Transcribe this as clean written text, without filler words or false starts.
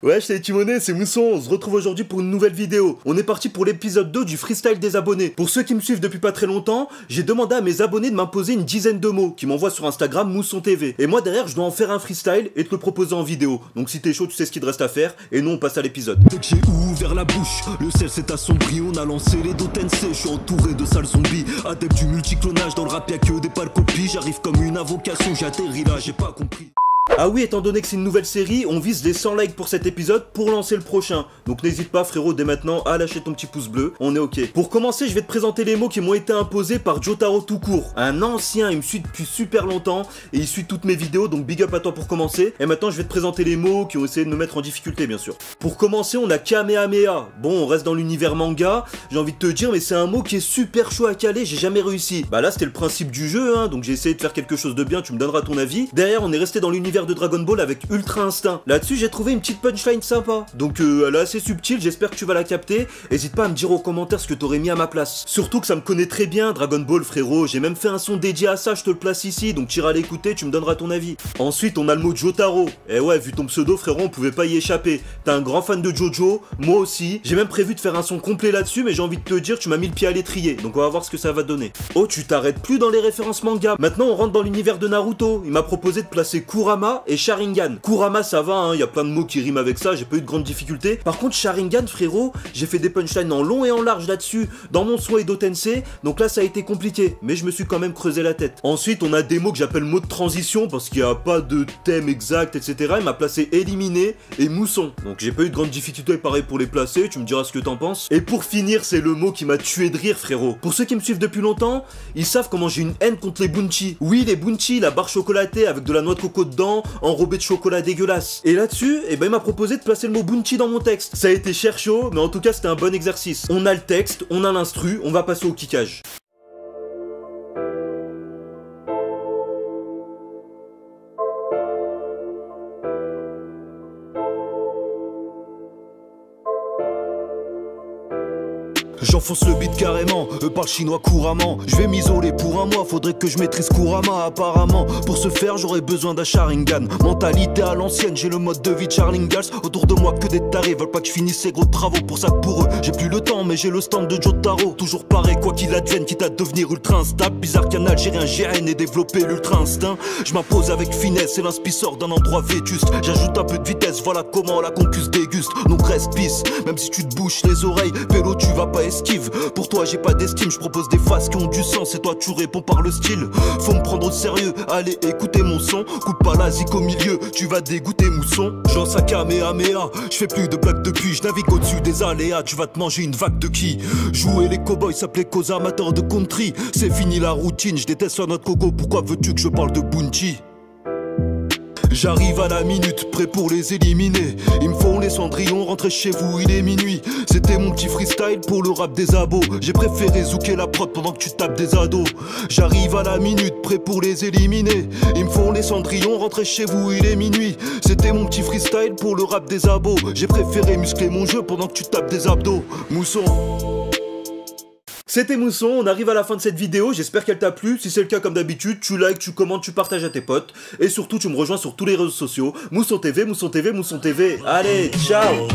Ouais, c'est Timonet, c'est Mousson, on se retrouve aujourd'hui pour une nouvelle vidéo. On est parti pour l'épisode 2 du freestyle des abonnés. Pour ceux qui me suivent depuis pas très longtemps, j'ai demandé à mes abonnés de m'imposer une dizaine de mots, qui m'envoient sur Instagram Mousson TV. Et moi derrière, je dois en faire un freestyle et te le proposer en vidéo. Donc si t'es chaud, tu sais ce qu'il te reste à faire, et nous on passe à l'épisode. Dès que j'ai ouvert la bouche, le ciel s'est assombri, on a lancé les Dotense, je suis entouré de sales zombies. Adepte du multiclonage, dans le rap y'a que des pâles copies, j'arrive comme une invocation, j'ai atterri là, j'ai pas compris. Ah oui, étant donné que c'est une nouvelle série, on vise les 100 likes pour cet épisode pour lancer le prochain. Donc n'hésite pas frérot dès maintenant à lâcher ton petit pouce bleu, on est ok. Pour commencer, je vais te présenter les mots qui m'ont été imposés par Jotaro tout court. Un ancien, il me suit depuis super longtemps et il suit toutes mes vidéos, donc big up à toi pour commencer. Et maintenant je vais te présenter les mots qui ont essayé de me mettre en difficulté bien sûr. Pour commencer, on a Kamehameha. Bon, on reste dans l'univers manga, j'ai envie de te dire, mais c'est un mot qui est super chaud à caler, j'ai jamais réussi. Bah là c'était le principe du jeu, hein, donc j'ai essayé de faire quelque chose de bien, tu me donneras ton avis. Derrière, on est resté dans l'univers de Dragon Ball avec Ultra Instinct. Là-dessus, j'ai trouvé une petite punchline sympa. Donc elle est assez subtile, j'espère que tu vas la capter. Hésite pas à me dire aux commentaires ce que t'aurais mis à ma place. Surtout que ça me connaît très bien, Dragon Ball frérot. J'ai même fait un son dédié à ça, je te le place ici, donc t'iras l'écouter, tu me donneras ton avis. Ensuite, on a le mot Jotaro. Et ouais, vu ton pseudo frérot, on pouvait pas y échapper. T'es un grand fan de Jojo, moi aussi. J'ai même prévu de faire un son complet là-dessus, mais j'ai envie de te dire, tu m'as mis le pied à l'étrier. Donc on va voir ce que ça va donner. Oh, tu t'arrêtes plus dans les références manga. Maintenant, on rentre dans l'univers de Naruto. Il m'a proposé de placer Kurama et Sharingan. Kurama ça va, hein, y a plein de mots qui riment avec ça, j'ai pas eu de grandes difficultés. Par contre Sharingan frérot, j'ai fait des punchlines en long et en large là-dessus, dans mon son Edo Tensei, donc là ça a été compliqué, mais je me suis quand même creusé la tête. Ensuite on a des mots que j'appelle mots de transition, parce qu'il n'y a pas de thème exact, etc. Il m'a placé éliminé et mousson, donc j'ai pas eu de grandes difficultés pareil pour les placer, tu me diras ce que t'en penses. Et pour finir, c'est le mot qui m'a tué de rire frérot. Pour ceux qui me suivent depuis longtemps, ils savent comment j'ai une haine contre les bunchi. Oui, les bunchi, la barre chocolatée avec de la noix de coco dedans, enrobée de chocolat dégueulasse. Et là-dessus, eh ben, il m'a proposé de placer le mot bunchi dans mon texte. Ça a été cher chaud, mais en tout cas c'était un bon exercice. On a le texte, on a l'instru, on va passer au kickage. J'enfonce le beat carrément, parle chinois couramment. Je vais m'isoler pour un mois, faudrait que je maîtrise Kurama apparemment. Pour ce faire j'aurais besoin d'un Sharingan. Mentalité à l'ancienne, j'ai le mode de vie de Charlingals. Autour de moi que des tarés, veulent pas que je finisse ces gros travaux. Pour ça que pour eux, j'ai plus le temps mais j'ai le stand de Jotaro. Toujours pareil quoi qu'il advienne, quitte à devenir ultra instable. Bizarre qu'un Algérien GN ait développé l'ultra instinct. Je m'impose avec finesse et l'inspi sort d'un endroit vétuste. J'ajoute un peu de vitesse, voilà comment la concusse déguste. Donc reste pisse, même si tu te bouches les oreilles. Vélo tu vas pas esquive. Pour toi j'ai pas d'estime, je propose des faces qui ont du sens et toi tu réponds par le style. Faut me prendre au sérieux, allez écoutez mon son. Coupe pas la zik au milieu, tu vas dégoûter mousson. J'en sac Kamehameha, je fais plus de blagues depuis. Je navigue au-dessus des aléas, tu vas te manger une vague de qui. Jouer les cowboys s'appelait qu'aux amateurs de country. C'est fini la routine, je déteste notre coco. Pourquoi veux-tu que je parle de bunchi? J'arrive à la minute, prêt pour les éliminer. Ils me font les cendrillons, rentrez chez vous, il est minuit. C'était mon petit freestyle pour le rap des abos. J'ai préféré zouker la prod pendant que tu tapes des ados. J'arrive à la minute, prêt pour les éliminer. Ils me font les cendrillons, rentrez chez vous, il est minuit. C'était mon petit freestyle pour le rap des abos. J'ai préféré muscler mon jeu pendant que tu tapes des abdos. Mousson. C'était Mousson, on arrive à la fin de cette vidéo, j'espère qu'elle t'a plu. Si c'est le cas comme d'habitude, tu likes, tu commentes, tu partages à tes potes. Et surtout tu me rejoins sur tous les réseaux sociaux. Mousson TV, Mousson TV, Mousson TV. Allez, ciao.